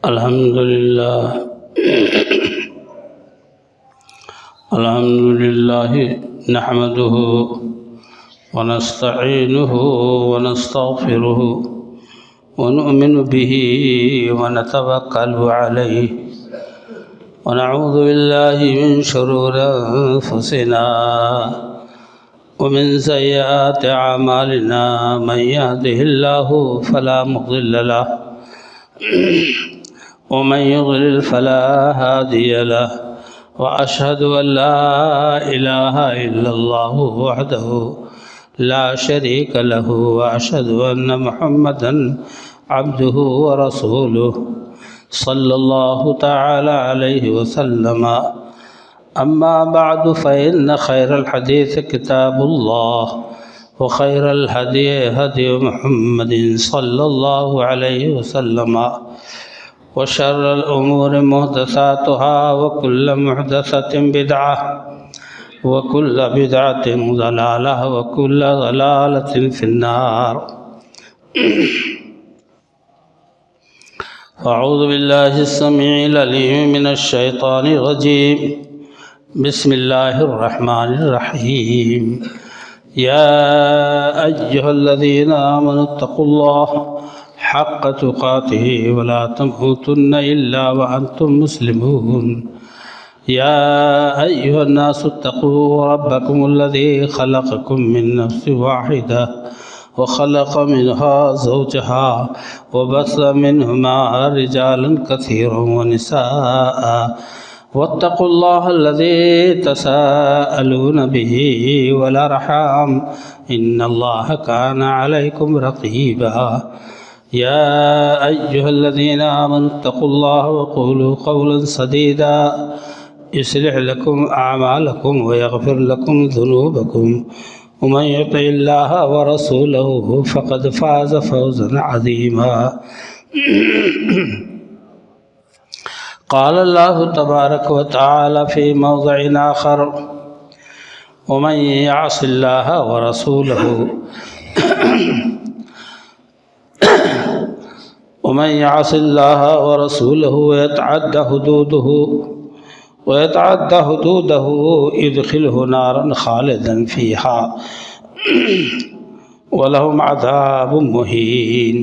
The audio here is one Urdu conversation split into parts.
الحمد لله نحمده ونستعينه ونستغفره ونؤمن به ونتوكل عليه ونعوذ بالله من شرور أنفسنا ومن سيئات أعمالنا من يهده الله فلا مضل له ومن يضلل فلا هادي له وأشهد أن لا إله إلا الله وحده لا شريك له وأشهد أن محمدا عبده ورسوله صلى الله تعالى عليه وسلم أما بعد فإن خير الحديث كتاب الله وخير الهدي هدي محمد صلى الله عليه وسلم وشر الأمور محدثاتها وكل محدثة بدعة وكل بدعة ضلالة وكل ضلالة في النار. أعوذ بالله السميع العليم من الشيطان الرجيم. بسم الله الرحمن الرحيم. يا أيها الذين آمنوا اتقوا الله حق تقاته ولا تموتن إلا وأنتم مسلمون. يا أيها الناس اتقوا ربكم الذي خلقكم من نفس واحدة وخلق منها زوجها وبث منهما رجالا كثيرا ونساء واتقوا الله الذي تساءلون به والأرحام إن الله كان عليكم رقيبا. يا أيها الذين آمنوا اتقوا الله وقولوا قولا سديدا يصلح لكم أعمالكم ويغفر لكم ذنوبكم ومن يطع الله ورسوله فقد فاز فوزا عظيما. قال الله تبارك وتعالى في موضع آخر ومن يعص الله ورسوله ومن يعص الله ورسوله ويتعدى حدوده يدخله نارا خالدا فيها ولهم عذاب مهين.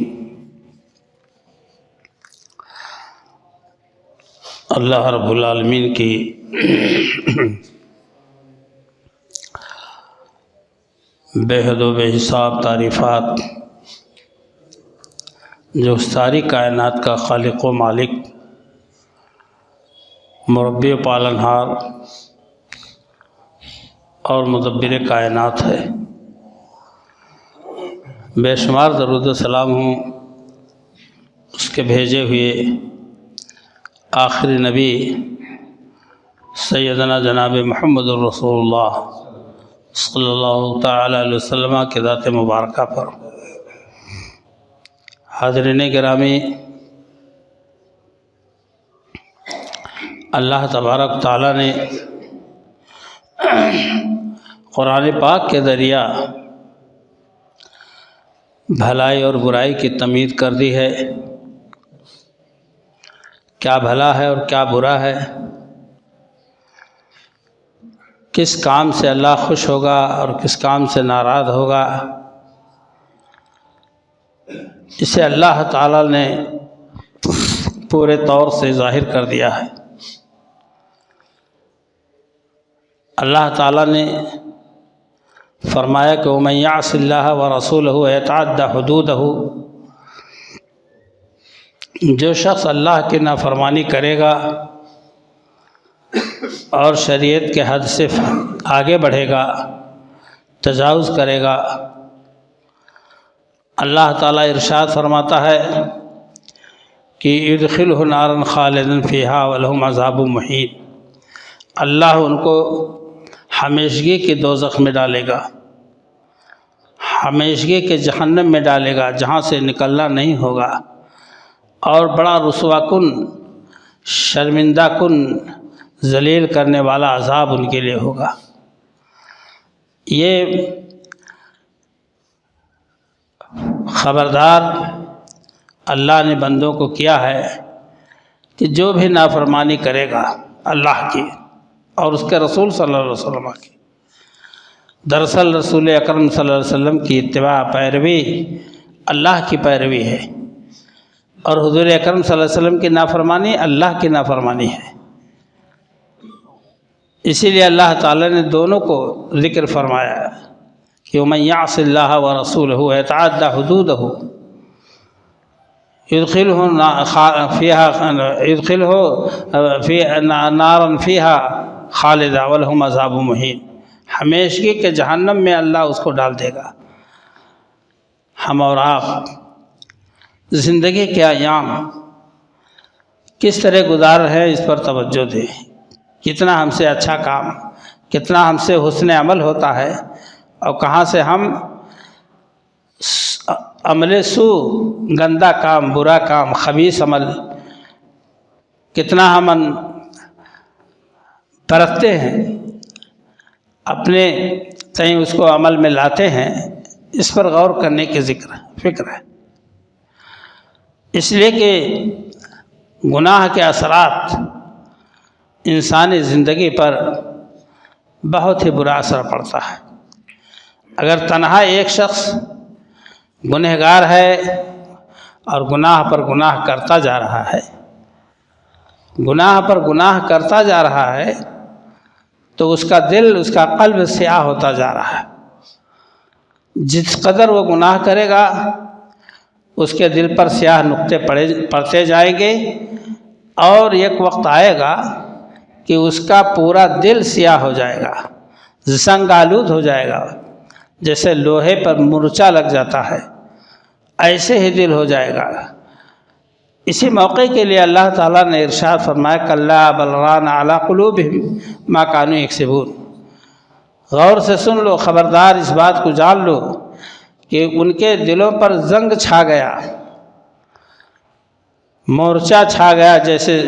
اللہ رب العالمین کی بے حد و بے حساب تعریفات، جو ساری کائنات کا خالق و مالک، مربی و پالنہار اور مدبر کائنات ہے. بے شمار درود و سلام ہوں اس کے بھیجے ہوئے آخری نبی سیدنا جناب محمد الرسول اللہ صلی اللہ تعالی علیہ وسلم کے ذات مبارکہ پر. حاضرین گرامی، اللہ تبارک تعالیٰ نے قرآن پاک کے ذریعہ بھلائی اور برائی کی تمیز کر دی ہے. کیا بھلا ہے اور کیا برا ہے، کس کام سے اللہ خوش ہوگا اور کس کام سے ناراض ہوگا، اسے اللہ تعالیٰ نے پورے طور سے ظاہر کر دیا ہے. اللہ تعالیٰ نے فرمایا کہ وَمَن يَعْصِ اللَّهَ وَرَسُولَهُ وَيَتَعَدَّ حُدُودَهُ، جو شخص اللہ کی نافرمانی کرے گا اور شریعت کے حد سے آگے بڑھے گا، تجاوز کرے گا، اللہ تعالیٰ ارشاد فرماتا ہے کہ يُدْخِلْهُ نَارًا خَالِدًا فِيهَا وَلَهُمْ عَذَابٌ مُّهِينٌ، اللہ ان کو ہمیشگی کے دوزخ میں ڈالے گا، ہمیشگی کے جہنم میں ڈالے گا جہاں سے نکلنا نہیں ہوگا، اور بڑا رسوا کن، شرمندہ کن، ذلیل کرنے والا عذاب ان کے لیے ہوگا. یہ خبردار اللہ نے بندوں کو کیا ہے کہ جو بھی نافرمانی کرے گا اللہ کی اور اس کے رسول صلی اللہ علیہ وسلم کی، دراصل رسول اکرم صلی اللہ علیہ وسلم کی اتباع پیروی اللہ کی پیروی ہے، اور حضور اکرم صلی اللہ علیہ وسلم کی نافرمانی اللہ کی نافرمانی ہے۔ اسی لیے اللہ تعالیٰ نے دونوں کو ذکر فرمایا کہ وَمَن يَعْصِ اللَّهَ وَرَسُولَهُ وَيَتَعَدَّ حُدُودَهُ يدخلہ فی نارا فیہا خالدا ولہم عذاب مہین، ہمیشگی کے جہنم میں اللہ اس کو ڈال دے گا۔ ہم اور آپ زندگی کے ایام کس طرح گزار رہے ہیں اس پر توجہ دیں، کتنا ہم سے اچھا کام، کتنا ہم سے حسن عمل ہوتا ہے، اور کہاں سے ہم عمل سو، گندا کام، برا کام، خبیث عمل کتنا ہم برتتے ہیں، اپنے تئیں اس کو عمل میں لاتے ہیں، اس پر غور کرنے کی فکر ہے۔ اس لیے کہ گناہ کے اثرات انسانی زندگی پر بہت ہی برا اثر پڑتا ہے۔ اگر تنہا ایک شخص گنہگار ہے اور گناہ پر گناہ کرتا جا رہا ہے، گناہ پر گناہ کرتا جا رہا ہے، تو اس کا دل، اس کا قلب سیاہ ہوتا جا رہا ہے۔ جس قدر وہ گناہ کرے گا اس کے دل پر سیاہ نقطے پڑتے جائیں گے، اور ایک وقت آئے گا کہ اس کا پورا دل سیاہ ہو جائے گا، زنگ آلود ہو جائے گا، جیسے لوہے پر مرچا لگ جاتا ہے ایسے ہی دل ہو جائے گا۔ اسی موقع کے لیے اللہ تعالیٰ نے ارشاد فرمایا کلا بل ران علی قلوبہم ما کانوا یکسبون۔ غور سے سن لو، خبردار اس بات کو جان لو کہ ان کے دلوں پر زنگ چھا گیا، مورچہ چھا گیا، جیسے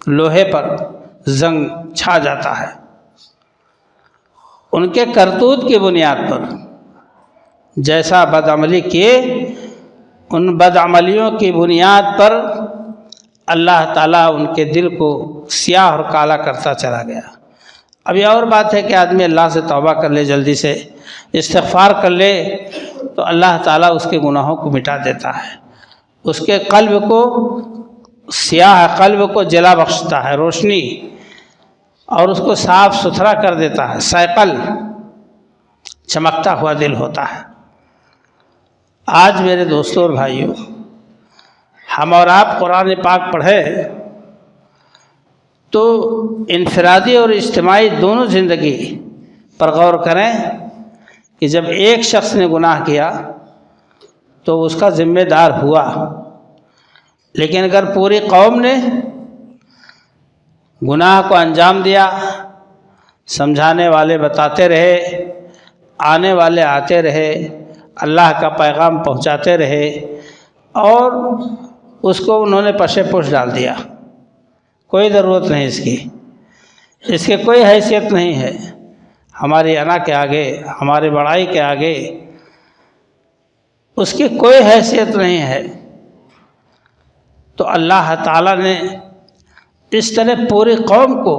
لوہے پر زنگ چھا جاتا ہے۔ ان کے کرتوت کی بنیاد پر جیسا بدعملی کیے، ان بدعملیوں کی بنیاد پر اللہ تعالیٰ ان کے دل کو سیاہ اور کالا کرتا چلا گیا۔ اب یہ اور بات ہے کہ آدمی اللہ سے توبہ کر لے، جلدی سے استغفار کر لے، تو اللہ تعالیٰ اس کے گناہوں کو مٹا دیتا ہے، اس کے قلب کو، سیاہ قلب کو جلا بخشتا ہے، روشنی، اور اس کو صاف ستھرا کر دیتا ہے، سائقل چمکتا ہوا دل ہوتا ہے۔ آج میرے دوستوں اور بھائیوں، ہم اور آپ قرآن پاک پڑھیں تو انفرادی اور اجتماعی دونوں زندگی پر غور کریں کہ جب ایک شخص نے گناہ کیا تو اس کا ذمہ دار ہوا، لیکن اگر پوری قوم نے گناہ کو انجام دیا، سمجھانے والے بتاتے رہے، آنے والے آتے رہے، اللہ کا پیغام پہنچاتے رہے، اور اس کو انہوں نے پشے پوش ڈال دیا، کوئی ضرورت نہیں اس کی کوئی حیثیت نہیں ہے، ہماری انا کے آگے، ہماری بڑائی کے آگے اس کی کوئی حیثیت نہیں ہے، تو اللہ تعالیٰ نے اس طرح پوری قوم کو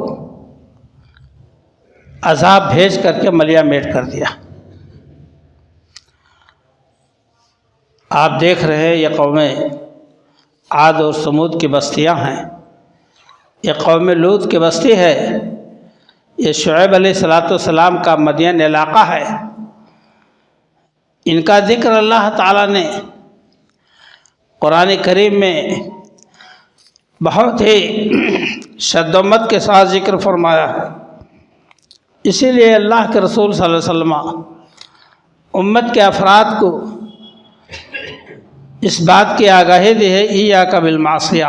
عذاب بھیج کر کے ملیا میٹ کر دیا۔ آپ دیکھ رہے ہیں یہ قومیں عاد اور سمود کی بستیاں ہیں، یہ قوم لوط کی بستی ہے، یہ شعیب علیہ السلام کا مدین علاقہ ہے۔ ان کا ذکر اللہ تعالیٰ نے قرآن کریم میں بہت ہی شدت کے ساتھ ذکر فرمایا ہے۔ اسی لیے اللہ کے رسول صلی اللہ علیہ وسلم امت کے افراد کو اس بات کی آگاہی دی ہے ایاک بالمعصیہ،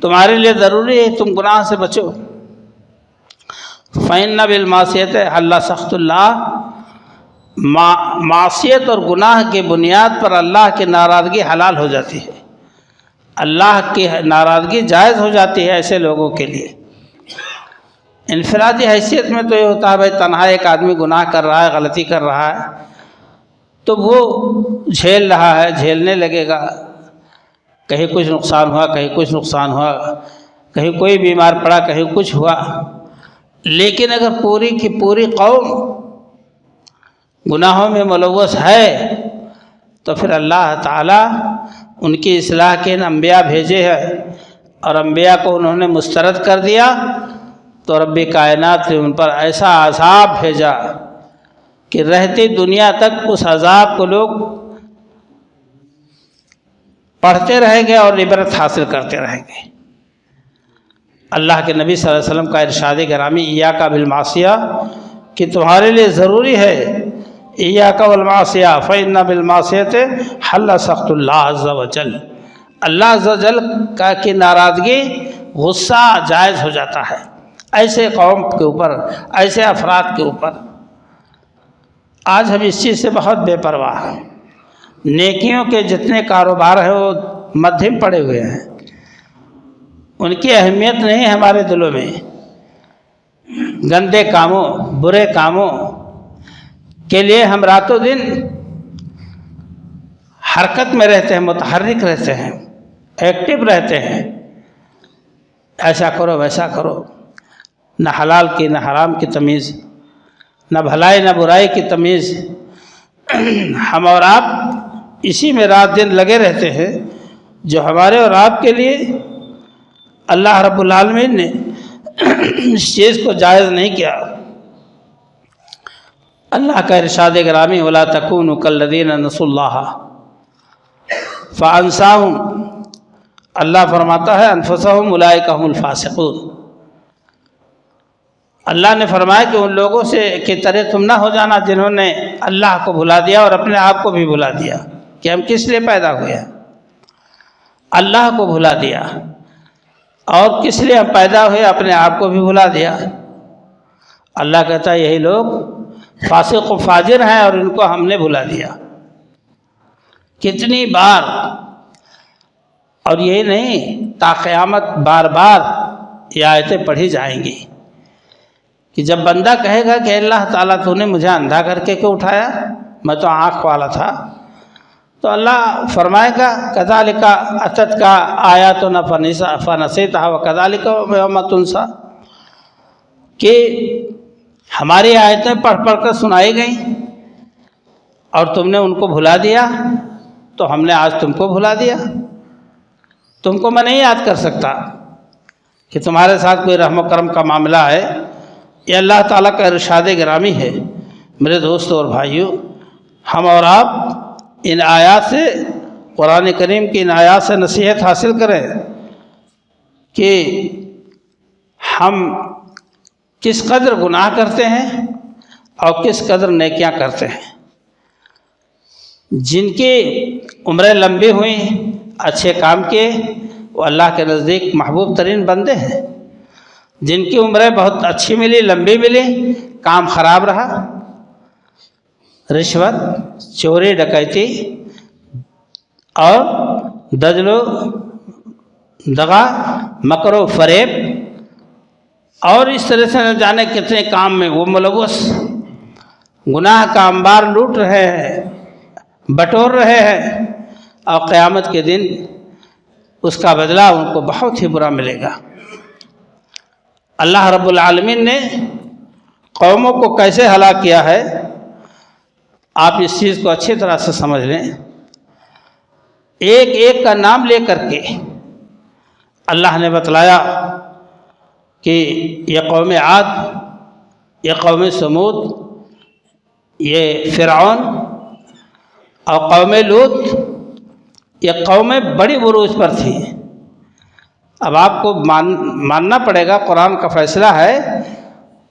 تمہارے لیے ضروری ہے تم گناہ سے بچو۔ فإن بالمعصیت اللہ سخط اللہ، معصیت اور گناہ کی بنیاد پر اللہ کی ناراضگی حلال ہو جاتی ہے، اللہ کی ناراضگی جائز ہو جاتی ہے ایسے لوگوں کے لیے۔ انفرادی حیثیت میں تو یہ ہوتا ہے بھائی تنہا ایک آدمی گناہ کر رہا ہے، غلطی کر رہا ہے، تو وہ جھیل رہا ہے، جھیلنے لگے گا، کہیں کچھ نقصان ہوا، کہیں کچھ نقصان ہوا، کہیں کوئی بیمار پڑا، کہیں کچھ ہوا. لیکن اگر پوری کی پوری قوم گناہوں میں ملوث ہے تو پھر اللہ تعالیٰ ان کی اصلاح کے ان انبیاء بھیجے ہیں، اور انبیاء کو انہوں نے مسترد کر دیا تو رب کائنات نے ان پر ایسا عذاب بھیجا کہ رہتی دنیا تک اس عذاب کو لوگ پڑھتے رہیں گے اور عبرت حاصل کرتے رہیں گے. اللہ کے نبی صلی اللہ علیہ وسلم کا ارشاد گرامی ایاک بالمعصیہ کہ تمہارے لیے ضروری ہے ایاک والمعصیہ فإن بالمعصیۃ حل سخط اللہ عز وجل. اللہ عز وجل کی ناراضگی، غصہ جائز ہو جاتا ہے ایسے قوم کے اوپر، ایسے افراد کے اوپر. آج ہم اس چیز سے بہت بے پرواہ ہیں. نیکیوں کے جتنے کاروبار ہیں وہ مدھم پڑے ہوئے ہیں، ان کی اہمیت نہیں ہے ہمارے دلوں میں. گندے کاموں، برے کاموں کے لیے ہم راتوں دن حرکت میں رہتے ہیں، متحرک رہتے ہیں، ایکٹیو رہتے ہیں. ایسا کرو ویسا کرو، نہ حلال کی نہ حرام کی تمیز، نہ بھلائی نہ برائی کی تمیز. ہم اور آپ اسی میں رات دن لگے رہتے ہیں جو ہمارے اور آپ کے لیے اللہ رب العالمین نے اس چیز کو جائز نہیں کیا. اللہ کا ارشاد گرامی وَلَا تَكُونُوا كَالَّذِينَ نَسُوا اللَّهَ فَأَنسَاهُمْ. اللہ فرماتا ہے أَنفُسَهُمْ أُولَئِكَ هُمُ الْفَاسِقُونَ. اللہ نے فرمایا کہ ان لوگوں سے کی طرح تم نہ ہو جانا جنہوں نے اللہ کو بھلا دیا اور اپنے آپ کو بھی بھلا دیا کہ ہم کس لیے پیدا ہوئے ہیں. اللہ کو بھلا دیا اور کس لیے ہم پیدا ہوئے، اپنے آپ کو بھی بھلا دیا. اللہ کہتا ہے یہی لوگ فاسق و فاجر ہیں اور ان کو ہم نے بھلا دیا. کتنی بار، اور یہ نہیں تا قیامت بار بار یہ آیتیں پڑھی جائیں گی کہ جب بندہ کہے گا کہ اللہ تعالیٰ تو نے مجھے اندھا کر کے کیوں اٹھایا، میں تو آنکھ والا تھا، تو اللہ فرمائے گا کذالک اتتک آیاتنا فنسیتها وکذالک یوم تنسی، کہ ہماری آیتیں پڑھ پڑھ کر سنائی گئیں اور تم نے ان کو بھلا دیا، تو ہم نے آج تم کو بھلا دیا. تم کو میں نہیں یاد کر سکتا کہ تمہارے ساتھ کوئی رحم و کرم کا معاملہ ہے. یہ اللہ تعالیٰ کا ارشاد گرامی ہے. میرے دوستوں اور بھائیوں، ہم اور آپ ان آیات سے، قرآن کریم کی ان آیات سے نصیحت حاصل کریں کہ ہم کس قدر گناہ کرتے ہیں اور کس قدر نیکیاں کرتے ہیں. جن کی عمریں لمبی ہوئیں، اچھے کام کیے، وہ اللہ کے نزدیک محبوب ترین بندے ہیں. جن کی عمریں بہت اچھی ملی، لمبی ملی، کام خراب رہا، رشوت، چوری، ڈکیتی اور دجل و دغا، مکر و فریب اور اس طرح سے نہ جانے کتنے کام میں وہ ملوث، گناہ کا انبار لوٹ رہے ہیں، بٹور رہے ہیں، اور قیامت کے دن اس کا بدلہ ان کو بہت ہی برا ملے گا. اللہ رب العالمین نے قوموں کو کیسے ہلاک کیا ہے، آپ اس چیز کو اچھی طرح سے سمجھ لیں. ایک ایک کا نام لے کر کے اللہ نے بتلایا کہ یہ قوم عاد، یہ قوم سمود، یہ فرعون اور قوم لوط، یہ قومیں بڑی عروج پر تھیں. اب آپ کو ماننا پڑے گا، قرآن کا فیصلہ ہے.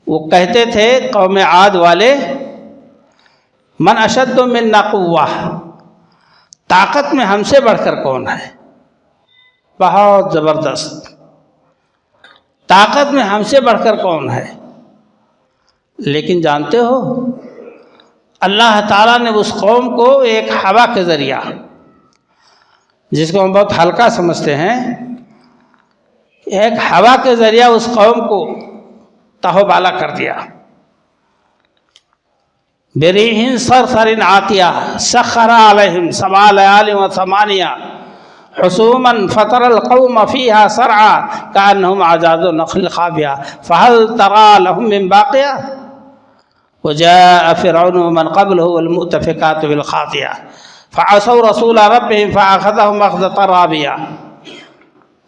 وہ کہتے تھے قوم عاد والے من اشد منا قوہ، طاقت میں ہم سے بڑھ کر کون ہے، بہت زبردست، طاقت میں ہم سے بڑھ کر کون ہے. لیکن جانتے ہو اللہ تعالیٰ نے اس قوم کو ایک ہوا کے ذریعہ، جس کو ہم بہت ہلکا سمجھتے ہیں، ایک ہوا کے ذریعہ اس قوم کو تہو بالا کر دیا. بِرِيحٍ صَرْصَرٍ عَاتِيَةٍ سَخَّرَ عَلَيْهِمْ 7 لَيَالٍ و 8 حصوما فطر القوم فيها سرعا كأنهم أعجاز نخل خاوية فهل ترى لهم من باقية وجاء فرعون ومن قبله والمؤتفكات بالخاطئة فعصوا رسول ربهم فأخذهم أخذة رابية۔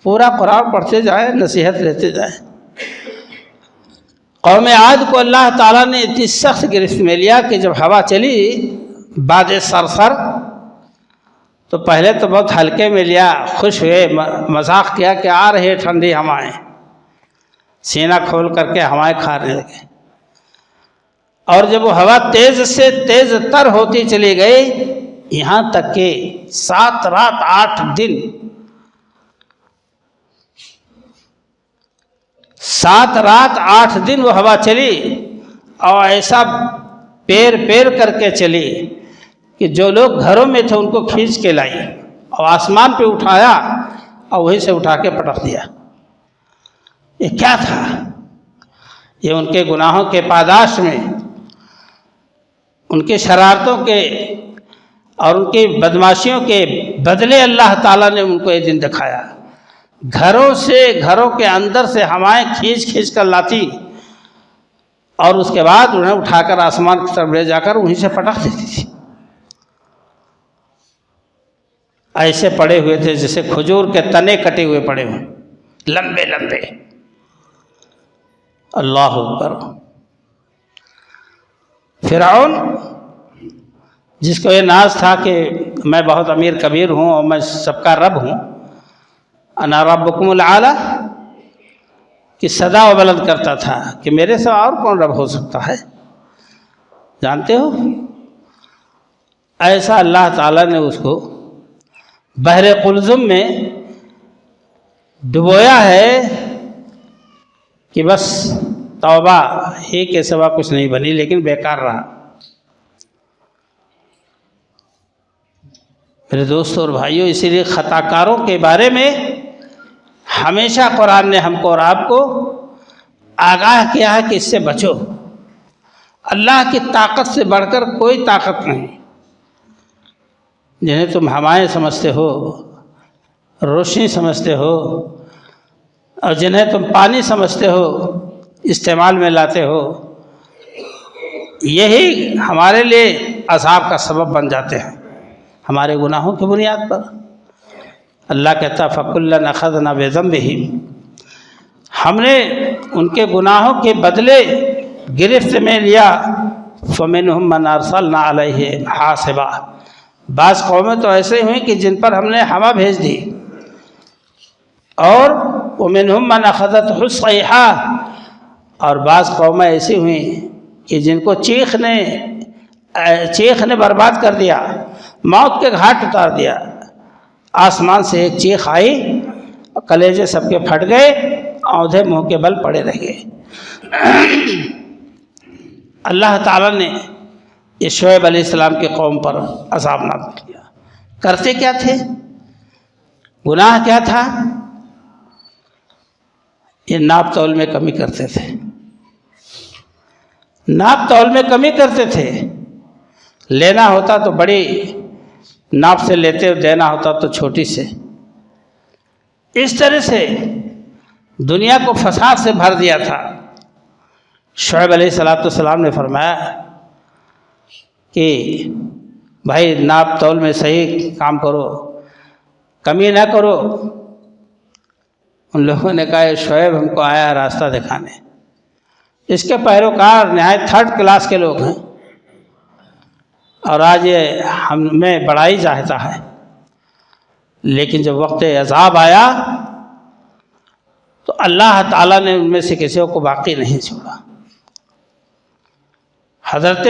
پورا قرآن پڑھتے جائیں، نصیحت لیتے جائیں۔ قوم عاد کو اللہ تعالیٰ نے اتنی سخت گرفت میں لیا کہ جب ہوا چلی باد سرسر تو پہلے تو بہت ہلکے میں لیا، خوش ہوئے، مذاق کیا کہ آ رہے ٹھنڈی ہوائیں، سینہ کھول کر کے ہوائیں کھانے لگے۔ اور جب وہ ہوا تیز سے تیز تر ہوتی چلی گئی، یہاں تک کہ 7 رات 8 دن 7 رات 8 دن وہ ہوا چلی، اور ایسا پیر پیر کر کے چلی کہ جو لوگ گھروں میں تھے ان کو کھینچ کے لائی اور آسمان پہ اٹھایا اور وہیں سے اٹھا کے پٹک دیا۔ یہ کیا تھا؟ یہ ان کے گناہوں کے پاداش میں، ان کے شرارتوں کے اور ان کی بدماشیوں کے بدلے اللہ تعالیٰ نے ان کو یہ دن دکھایا۔ گھروں کے اندر سے ہوائیں کھینچ کھینچ کر لاتی اور اس کے بعد انہیں اٹھا کر آسمان کی طرف لے جا کر وہیں سے پٹک دیتی تھی۔ ایسے پڑے ہوئے تھے جیسے کھجور کے تنے کٹے ہوئے پڑے ہوئے، لمبے لمبے۔ اللہ اکبر۔ فرعون جس کو یہ ناز تھا کہ میں بہت امیر کبیر ہوں اور میں سب کا رب ہوں، انا ربکم الاعلی کی صدا و بلند کرتا تھا کہ میرے سے اور کون رب ہو سکتا ہے، جانتے ہو؟ ایسا اللہ تعالیٰ نے اس کو بحر قلزم میں ڈبویا ہے کہ بس توبہ ہی کے سوا کچھ نہیں بنی، لیکن بیکار رہا۔ میرے دوستوں اور بھائیوں، اسی لیے خطا کاروں کے بارے میں ہمیشہ قرآن نے ہم کو اور آپ کو آگاہ کیا ہے کہ اس سے بچو۔ اللہ کی طاقت سے بڑھ کر کوئی طاقت نہیں۔ جنہیں تم ہوائیں سمجھتے ہو، روشنی سمجھتے ہو، اور جنہیں تم پانی سمجھتے ہو، استعمال میں لاتے ہو، یہی ہمارے لیے عذاب کا سبب بن جاتے ہیں ہمارے گناہوں کی بنیاد پر۔ اللہ کہتا فَكُلًّا أَخَذْنَا بِذَنبِهِمْ، ہم نے ان کے گناہوں کے بدلے گرفت میں لیا۔ فَمِنْهُمْ مَنْ أَرْسَلْنَا عَلَيْهِ حَاصِبًا، بعض قومیں تو ایسے ہوئیں کہ جن پر ہم نے ہوا بھیج دی، اور وَمِنْهُمْ مَنْ أَخَذَتْهُ الصَّيْحَةُ، اور بعض قومیں ایسی ہوئیں کہ جن کو چیخ نے برباد کر دیا، موت کے گھاٹ اتار دیا۔ آسمان سے ایک چیخ آئی، کلیجے سب کے پھٹ گئے، اودھے منہ کے بل پڑے رہ گئے۔ اللہ تعالیٰ نے یہ شعیب علیہ السلام کے قوم پر عذاب نازل کیا۔ کرتے کیا تھے؟ گناہ کیا تھا؟ یہ ناپ تول میں کمی کرتے تھے، ناپ تول میں کمی کرتے تھے۔ لینا ہوتا تو بڑی ناپ سے لیتے، دینا ہوتا تو چھوٹی سے۔ اس طرح سے دنیا کو فساد سے بھر دیا تھا۔ شعیب علیہ السلام نے فرمایا کہ بھائی ناپ تول میں صحیح کام کرو، کمی نہ کرو۔ ان لوگوں نے کہا شعیب ہم کو آیا ہے راستہ دکھانے، اس کے پیروکار نہایت 3rd کلاس کے لوگ ہیں، اور آج یہ ہمیں بڑائی چاہتا ہے۔ لیکن جب وقت عذاب آیا تو اللہ تعالیٰ نے ان میں سے کسی کو باقی نہیں چھوڑا۔ حضرت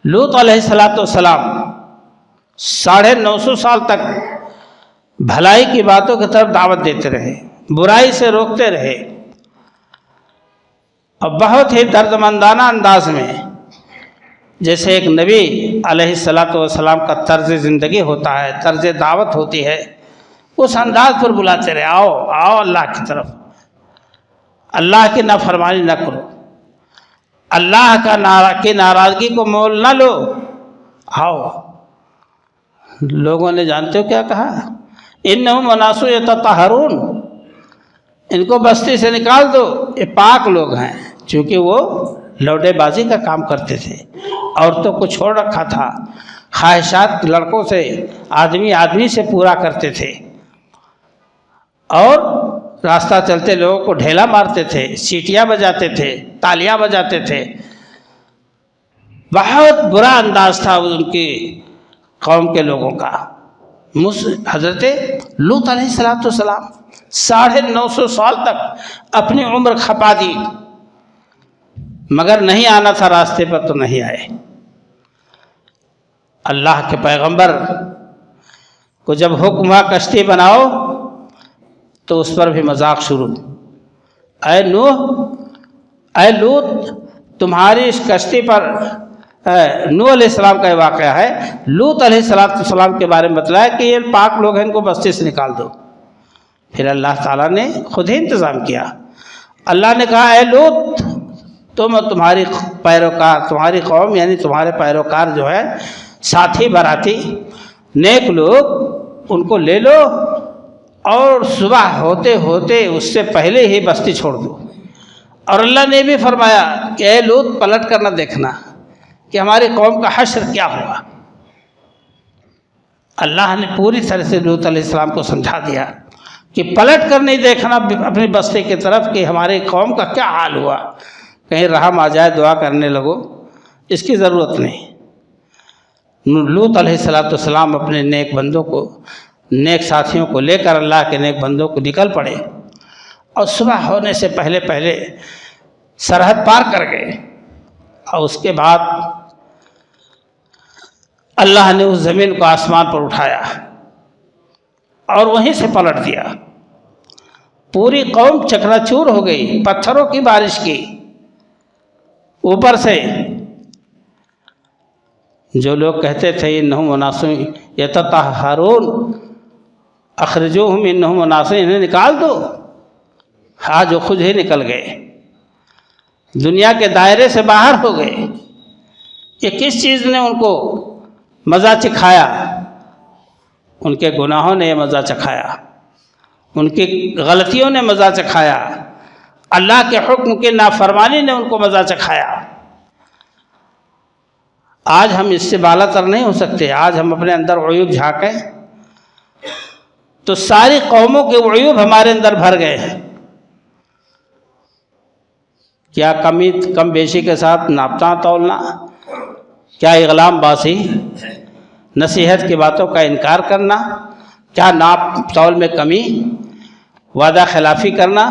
لوط علیہ السلام 950 سال تک بھلائی کی باتوں کی طرف دعوت دیتے رہے، برائی سے روکتے رہے، اور بہت ہی دردمندانہ انداز میں، جیسے ایک نبی علیہ السلام کا طرز زندگی ہوتا ہے، طرز دعوت ہوتی ہے، اس انداز پر بلاتے رہے، آؤ آؤ اللہ کی طرف، اللہ کی نافرمانی نہ کرو، اللہ کی ناراضگی کو مول نہ لو، آؤ لوگوں نے جانتے ہو کیا کہا؟ انہم اناس یتطہرون، ان کو بستی سے نکال دو، یہ پاک لوگ ہیں۔ چونکہ وہ لوٹے بازی کا کام کرتے تھے، عورتوں کو چھوڑ رکھا تھا، خواہشات لڑکوں سے، آدمی سے پورا کرتے تھے، اور راستہ چلتے لوگوں کو ڈھیلا مارتے تھے، سیٹیاں بجاتے تھے، تالیاں بجاتے تھے۔ بہت برا انداز تھا ان کی قوم کے لوگوں کا۔ حضرت لوط علیہ السلام 950 سال تک اپنی عمر کھپا دی، مگر نہیں آنا تھا راستے پر تو نہیں آئے۔ اللہ کے پیغمبر کو جب حکم ہوا کشتی بناؤ تو اس پر بھی مذاق شروع۔ اے لوط، تمہاری اس کشتی پر نوح علیہ السلام کا یہ واقعہ ہے، لوط علیہ السلام کے بارے میں بتلایا کہ یہ پاک لوگ ہیں، ان کو بستی سے نکال دو۔ پھر اللہ تعالیٰ نے خود ہی انتظام کیا۔ اللہ نے کہا اے لوط، تم اور تمہاری پیروکار، تمہاری قوم یعنی تمہارے پیروکار جو ہے، ساتھی براتی نیک لوگ، ان کو لے لو اور صبح ہوتے ہوتے اس سے پہلے ہی بستی چھوڑ دو۔ اور اللہ نے بھی فرمایا کہ اے لوط، پلٹ کر نہ دیکھنا کہ ہماری قوم کا حشر کیا ہوا۔ اللہ نے پوری طرح سے لوط علیہ السلام کو سمجھا دیا کہ پلٹ کر نہیں دیکھنا اپنی بستی کی طرف کہ ہماری قوم کا کیا حال ہوا، کہیں رحم آ جائے دعا کرنے لگو، اس کی ضرورت نہیں۔ لوط علیہ السلام اپنے نیک بندوں کو، نیک ساتھیوں کو لے کر اللہ کے نیک بندوں کو نکل پڑے، اور صبح ہونے سے پہلے سرحد پار کر گئے، اور اس کے بعد اللہ نے اس زمین کو آسمان پر اٹھایا اور وہیں سے پلٹ دیا۔ پوری قوم چکنا چور ہو گئی، پتھروں کی بارش کی اوپر سے۔ جو لوگ کہتے تھے انہم اناس یتطہرون اخرجوہم انہم اناس، انہیں نکال دو، آج وہ خود ہی نکل گئے، دنیا کے دائرے سے باہر ہو گئے۔ یہ کس چیز نے ان کو مزہ چکھایا؟ ان کے گناہوں نے یہ مزہ چکھایا، ان کی غلطیوں نے مزہ چکھایا، اللہ کے حکم کی نافرمانی نے ان کو مزہ چکھایا۔ آج ہم اس سے بالا تر نہیں ہو سکتے۔ آج ہم اپنے اندر عیوب جھانکیں تو ساری قوموں کے عیوب ہمارے اندر بھر گئے ہیں۔ کیا کم بیشی کے ساتھ ناپتا تولنا، کیا اغلام بازی، نصیحت کی باتوں کا انکار کرنا، کیا ناپ تول میں کمی، وعدہ خلافی کرنا،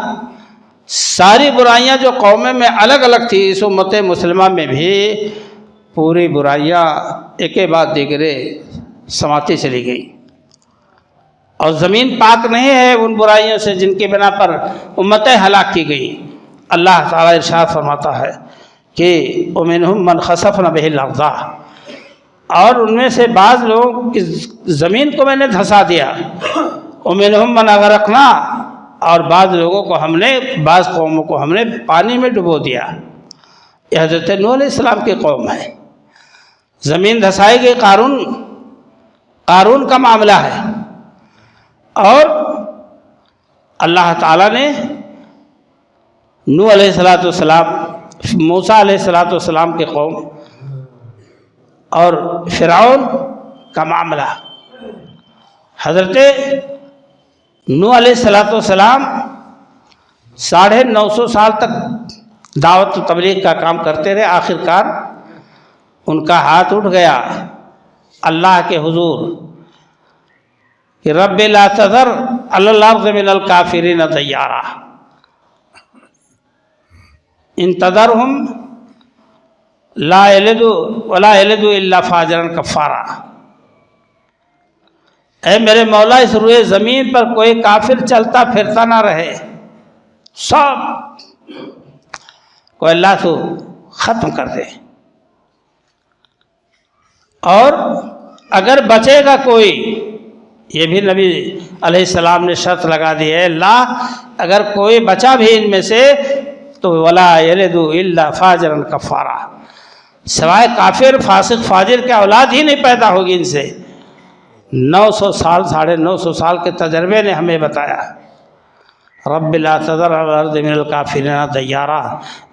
ساری برائیاں جو قومیں میں الگ الگ تھی، اس امت مسلمہ میں بھی پوری برائیاں ایک بعد دیگرے سماتی چلی گئی، اور زمین پاک نہیں ہے ان برائیوں سے جن کی بنا پر امتیں ہلاک کی گئی۔ اللہ تعالیٰ ارشاد فرماتا ہے کہ وَمِنْهُمْ مَنْ خَسَفْنَا بِهِ الْأَرْضَ، اور ان میں سے بعض لوگوں کی زمین کو میں نے دھسا دیا، وَمِنْهُمْ مَنْ أَغْرَقْنَا، اور بعض لوگوں کو ہم نے، بعض قوموں کو ہم نے پانی میں ڈبو دیا۔ یہ حضرت نوح علیہ السلام کی قوم ہے۔ زمین دھسائی گئی، قارون کا معاملہ ہے، اور اللہ تعالیٰ نے نوح علیہ السلام، موسیٰ علیہ السلام کے قوم اور فرعون کا معاملہ۔ حضرت نوح علیہ السلام 950 سال تک دعوت و تبلیغ کا کام کرتے رہے، آخرکار ان کا ہاتھ اٹھ گیا اللہ کے حضور کہ رب لا تذر علی الارض من الکافرین دیارا ان تذرہم لا یلدوا ولا یلدوا الا فاجرا کفارا۔ اے میرے مولا، اس روئے زمین پر کوئی کافر چلتا پھرتا نہ رہے، سب کو اللہ تو ختم کر دے، اور اگر بچے گا کوئی، یہ بھی نبی علیہ السلام نے شرط لگا دی ہے، اللہ اگر کوئی بچا بھی ان میں سے تو ولا یلد الا فاجرا کفارا، سوائے کافر فاسق فاجر کے اولاد ہی نہیں پیدا ہوگی ان سے، 900 سال 950 سال کے تجربے نے ہمیں بتایا رب لا تذر علی الارض من الکافرین دیارا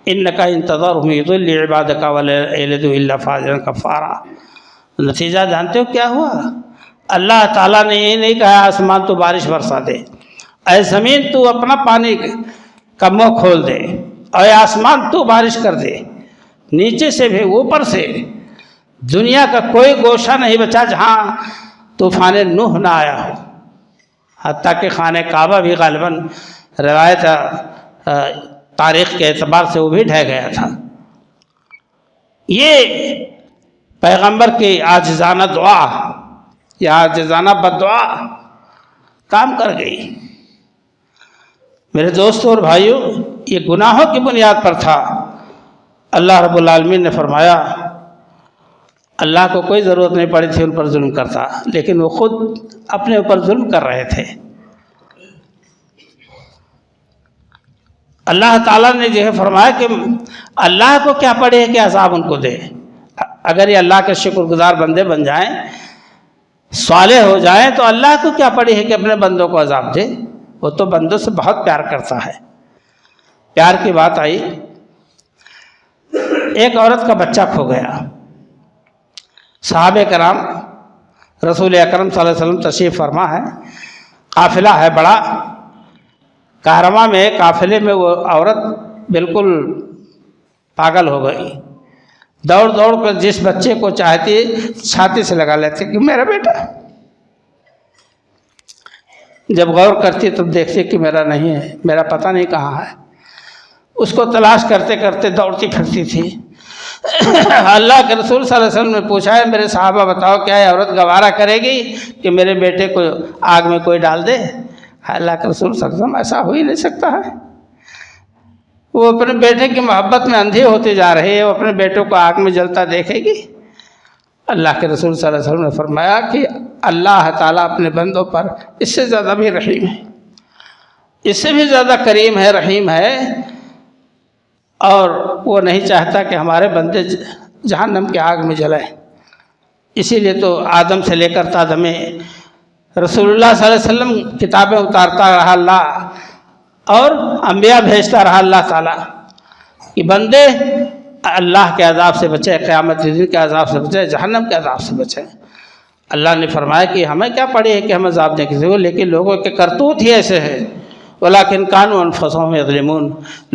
انک ان تذرهم یضلوا عبادک ولا یلدوا الا فاجرا کفارا۔ نتیجہ جانتے ہو کیا ہوا؟ اللہ تعالیٰ نے یہ نہیں کہا آسمان تو بارش برسا دے، اے زمین تو اپنا پانی کا منہ کھول دے، اے آسمان تو بارش کر دے، نیچے سے بھی اوپر سے دنیا کا کوئی گوشہ نہیں بچا جہاں طوفان نوح نہ آیا ہو، حتیٰ کہ خانہ کعبہ بھی غالباً روایت تاریخ کے اعتبار سے وہ بھی ڈھہ گیا تھا۔ یہ پیغمبر کی عاجزانہ دعا یا عاجزانہ بددعا کام کر گئی۔ میرے دوستوں اور بھائیوں، یہ گناہوں کی بنیاد پر تھا۔ اللہ رب العالمین نے فرمایا اللہ کو کوئی ضرورت نہیں پڑی تھی ان پر ظلم کرتا، لیکن وہ خود اپنے اوپر ظلم کر رہے تھے۔ اللہ تعالیٰ نے جو ہے فرمایا کہ اللہ کو کیا پڑے کہ عذاب ان کو دے، اگر یہ اللہ کے شکر گزار بندے بن جائیں، صالح ہو جائیں، تو اللہ کو کیا پڑی ہے کہ اپنے بندوں کو عذاب دے، وہ تو بندوں سے بہت پیار کرتا ہے۔ پیار کی بات آئی، ایک عورت کا بچہ کھو گیا، صحابہ کرام رسول اکرم صلی اللہ علیہ وسلم تشریف فرما ہے، قافلہ ہے بڑا، کارواں میں قافلے میں وہ عورت بالکل پاگل ہو گئی، دوڑ دوڑ کر جس بچے کو چاہتی چھاتی سے لگا لیتی کہ میرا بیٹا، جب غور کرتی تب دیکھتی کہ میرا نہیں ہے، میرا پتہ نہیں کہاں ہے، اس کو تلاش کرتے کرتے دوڑتی پھرتی تھی۔ اللہ کے رسول صلی اللہ علیہ وسلم نے پوچھا ہے میرے صحابہ بتاؤ کیا یہ عورت گوارہ کرے گی کہ میرے بیٹے کو آگ میں کوئی ڈال دے؟ اللہ کے رسول صلی اللہ علیہ وسلم ایسا ہو ہی نہیں سکتا ہے، وہ اپنے بیٹے کی محبت میں اندھی ہوتی جا رہی ہے، وہ اپنے بیٹوں کو آگ میں جلتا دیکھے گی؟ اللہ کے رسول صلی اللہ علیہ وسلم نے فرمایا کہ اللہ تعالیٰ اپنے بندوں پر اس سے زیادہ بھی رحیم ہے، اس سے بھی زیادہ کریم ہے، رحیم ہے، اور وہ نہیں چاہتا کہ ہمارے بندے جہنم کی آگ میں جلائیں۔ اسی لیے تو آدم سے لے کر تا دم رسول اللہ صلی اللہ علیہ وسلم کتابیں اتارتا رہا اللہ، اور انبیاء بھیجتا رہا اللہ تعالیٰ کہ بندے اللہ کے عذاب سے بچے، قیامت کے دن کے عذاب سے بچے، جہنم کے عذاب سے بچے۔ اللہ نے فرمایا کہ ہمیں کیا پڑی ہے کہ ہم عذاب دیں کسی کو، لیکن لوگوں کے کرتوت ہی ایسے ہیں، وَلَٰكِنْ كَانُوا أَنفُسَهُمْ يَظْلِمُونَ،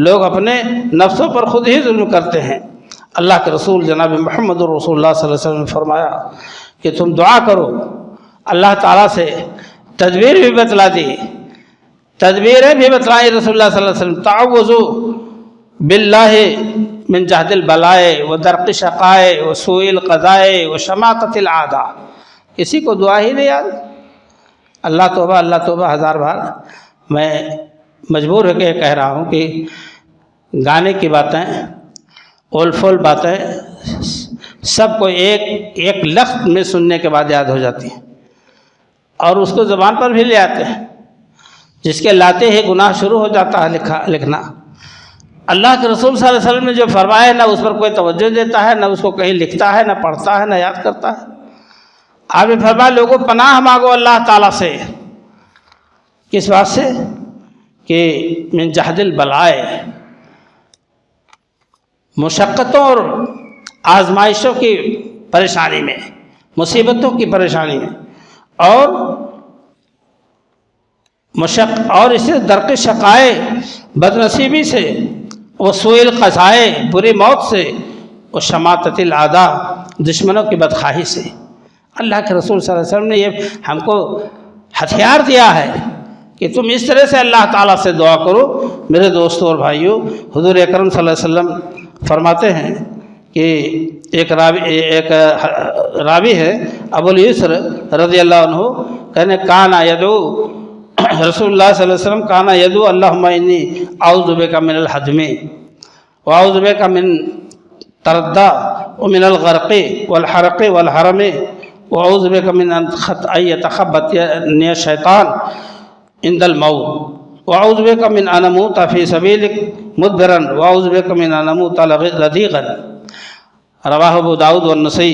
لوگ اپنے نفسوں پر خود ہی ظلم کرتے ہیں۔ اللہ کے رسول جناب محمد رسول اللہ صلی اللہ علیہ وسلم نے فرمایا کہ تم دعا کرو، اللہ تعالیٰ سے تدبیر بھی بتلا دی، تدبیریں بھی بتلائیں رسول اللہ صلی اللہ علیہ وسلم، تعوذوا باللہ من جہد البلائے و درق شقائے و سوء القضائے و شماتت العاداء۔ کسی کو دعا ہی نہیں یاد؟ اللہ توبہ ہزار بار۔ میں مجبور ہو کے کہہ رہا ہوں کہ گانے کی باتیں، اول فول باتیں سب کو ایک لفظ میں سننے کے بعد یاد ہو جاتی ہیں، اور اس کو زبان پر بھی لے آتے ہیں، جس کے لاتے ہی گناہ شروع ہو جاتا ہے لکھنا۔ اللہ کے رسول صلی اللہ علیہ وسلم نے جو فرمایا ہے نہ اس پر کوئی توجہ دیتا ہے، نہ اس کو کہیں لکھتا ہے، نہ پڑھتا ہے، نہ یاد کرتا ہے۔ آپ نے فرمایا لوگوں پناہ مانگو اللہ تعالیٰ سے، کس بات سے؟ کہ من جہد البلائے، مشقتوں اور آزمائشوں کی پریشانی میں، مصیبتوں کی پریشانی میں، اور اسے درق شقائے، بد نصیبی سے، وہ سوء القضائے، بری موت سے، اور شماتت العاداء، دشمنوں کی بدخواہی سے۔ اللہ کے رسول صلی اللہ علیہ وسلم نے یہ ہم کو ہتھیار دیا ہے کہ تم اس طرح سے اللہ تعالیٰ سے دعا کرو۔ میرے دوستوں اور بھائیوں، حضور اکرم صلی اللہ علیہ وسلم فرماتے ہیں کہ ایک راوی ہے ابو الیسر رضی اللہ عنہ، کہنے کانا یدعو رسول اللہ صلی اللہ علیہ وسلم کانا یدعو اللہم انی اعوذ بک من الحدم واعوذ بک من تردہ ومن الغرق والحرق والحرم واعوذ بک من ان یتخبطنی الشیطان عند الموت واعوذ بک من ان اموت فی سبیلک مدبرا واعوذ بک من ان اموت لدیغا، رواہ ابو داؤد والنسائی۔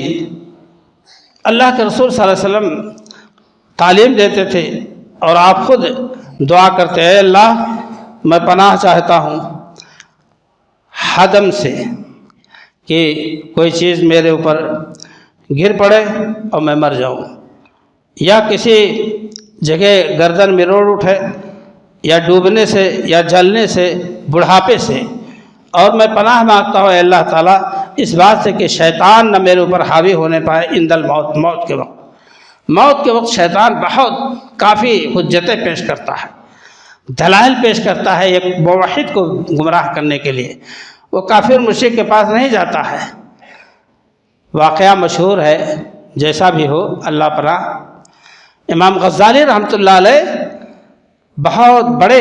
اللہ کے رسول صلی اللہ علیہ وسلم تعلیم دیتے تھے، اور آپ خود دعا کرتے ہیں اللہ میں پناہ چاہتا ہوں حدم سے، کہ کوئی چیز میرے اوپر گر پڑے اور میں مر جاؤں، یا کسی جگہ گردن میں روڑ اٹھے، یا ڈوبنے سے، یا جلنے سے، بڑھاپے سے، اور میں پناہ مانگتا ہوں اے اللہ تعالیٰ اس بات سے کہ شیطان نہ میرے اوپر حاوی ہونے پائے عند الموت، موت کے وقت۔ موت کے وقت شیطان بہت کافی حجتیں پیش کرتا ہے، دلائل پیش کرتا ہے ایک موحد کو گمراہ کرنے کے لیے، وہ کافر مشرک کے پاس نہیں جاتا ہے۔ واقعہ مشہور ہے، جیسا بھی ہو اللہ پناہ، امام غزالی رحمۃ اللہ علیہ بہت بڑے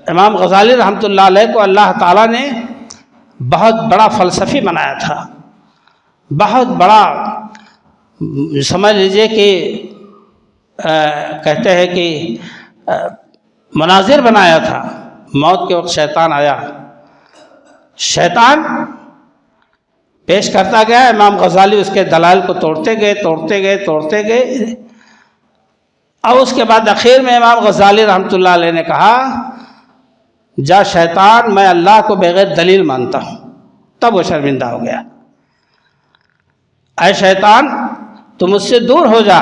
امام غزالی رحمۃ اللہ علیہ کو اللہ تعالیٰ نے بہت بڑا فلسفی بنایا تھا، بہت بڑا سمجھ لیجئے کہ کہتے ہیں کہ مناظر بنایا تھا۔ موت کے وقت شیطان آیا، شیطان پیش کرتا گیا، امام غزالی اس کے دلائل کو توڑتے گئے، اور اس کے بعد اخیر میں امام غزالی رحمۃ اللہ علیہ نے کہا جا شیطان میں اللہ کو بغیر دلیل مانتا ہوں، تب وہ شرمندہ ہو گیا۔ اے شیطان تو مجھ سے دور ہو جا،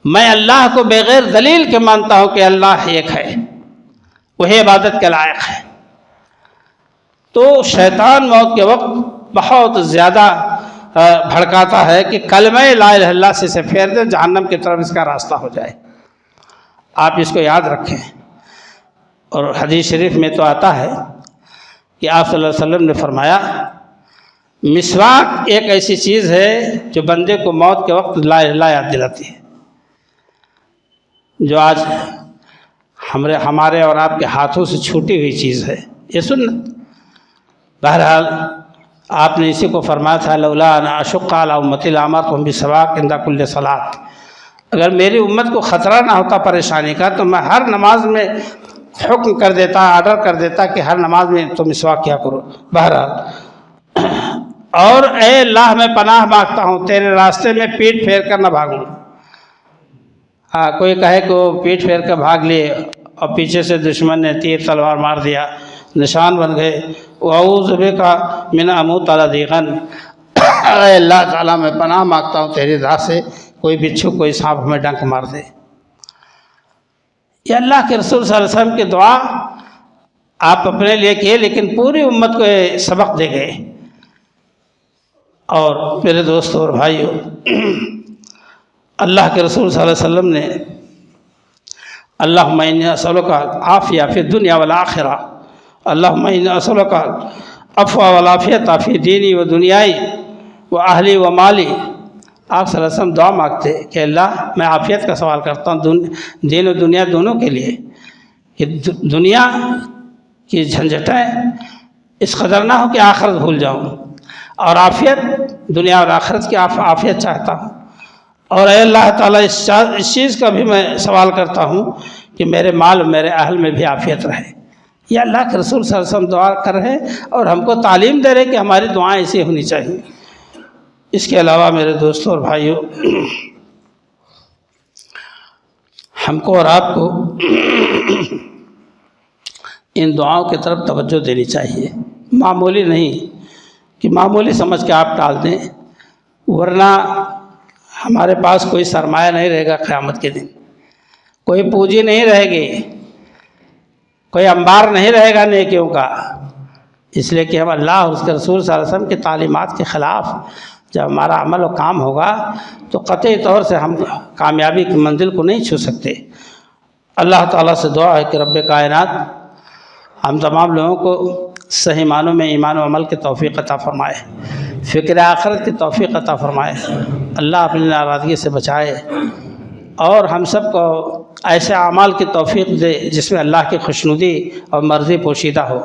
میں اللہ کو بغیر دلیل کے مانتا ہوں کہ اللہ ایک ہے، وہی عبادت کے لائق ہے۔ تو شیطان موت کے وقت بہت زیادہ بھڑکاتا ہے کہ کلمہ لا الہ الا اللہ سے اسے پھیر دے، جہنم کی طرف اس کا راستہ ہو جائے۔ آپ اس کو یاد رکھیں۔ اور حدیث شریف میں تو آتا ہے کہ آپ صلی اللہ علیہ وسلم نے فرمایا مسواک ایک ایسی چیز ہے جو بندے کو موت کے وقت لا الہ الا اللہ یاد دلاتی ہے، جو آج ہمارے اور آپ کے ہاتھوں سے چھوٹی ہوئی چیز ہے، یہ سنت۔ بہرحال آپ نے اسی کو فرمایا تھا لولا ان اشق علی امتی لامرتہم بالسواک عند کل صلاۃ، اگر میری امت کو خطرہ نہ ہوتا پریشانی کا تو میں ہر نماز میں حکم کر دیتا، آرڈر کر دیتا کہ ہر نماز میں تم مسواک کیا کرو۔ بہرحال اور اے اللہ میں پناہ مانگتا ہوں تیرے راستے میں پیٹھ پھیر کر نہ بھاگوں۔ کوئی کہے کہ وہ پیٹھ پھیر کر بھاگ لیے اور پیچھے سے دشمن نے تیر تلوار مار دیا، نشان بن گئے، وَأَعُوذُ بِكَ مِنْ أَنْ أَمُوتَ ضَيْغًا، اے اللہ تعالیٰ میں پناہ مانگتا ہوں تیری ذات سے کوئی بچھو کوئی سانپ ہمیں ڈنک مار دے۔ یہ اللہ کے رسول صلی اللہ علیہ وسلم کی دعا آپ اپنے لیے کیے، لیکن پوری امت کو یہ سبق دے گئے۔ اور میرے دوستوں اور بھائیوں، اللہ کے رسول صلی اللہ علیہ وسلم نے اللہم انی اسألک عافیہ فی الدنیا والآخرہ، اللہم انی اسألک عفو والعافیۃ فی دینی و دنیائی و اہلی و مالی۔ آپ صلی اللہ علیہ وسلم دعا مانگتے کہ اللہ میں عافیت کا سوال کرتا ہوں دین و دنیا دونوں کے لیے، کہ دنیا کی جھنجھٹیں اس قدر نہ ہو کہ آخرت بھول جاؤں، اور عافیت دنیا اور آخرت کی عافیت چاہتا ہوں۔ اور اے اللہ تعالیٰ اس چیز کا بھی میں سوال کرتا ہوں کہ میرے مال و میرے اہل میں بھی عافیت رہے۔ یہ اللہ کے رسول صلی اللہ علیہ وسلم دعا کر رہے اور ہم کو تعلیم دے رہے کہ ہماری دعائیں ایسی ہونی چاہیے۔ اس کے علاوہ میرے دوستوں اور بھائیوں، ہم کو اور آپ کو ان دعاؤں کی طرف توجہ دینی چاہیے، معمولی نہیں کہ معمولی سمجھ کے آپ ٹال دیں، ورنہ ہمارے پاس کوئی سرمایہ نہیں رہے گا قیامت کے دن، کوئی پونجی نہیں رہے گی، کوئی انبار نہیں رہے گا نیکیوں کا، اس لیے کہ ہم اللہ اور اس کے رسول صلی اللہ علیہ وسلم کی تعلیمات کے خلاف جب ہمارا عمل و کام ہوگا تو قطعی طور سے ہم کامیابی کی منزل کو نہیں چھو سکتے۔ اللہ تعالیٰ سے دعا ہے کہ رب کائنات ہم تمام لوگوں کو صحیح معنوں میں ایمان و عمل کی توفیق عطا فرمائے، فکر آخرت کی توفیق عطا فرمائے، اللہ اپنی ناراضگی سے بچائے، اور ہم سب کو ایسے اعمال کی توفیق دے جس میں اللہ کی خوشنودی اور مرضی پوشیدہ ہو۔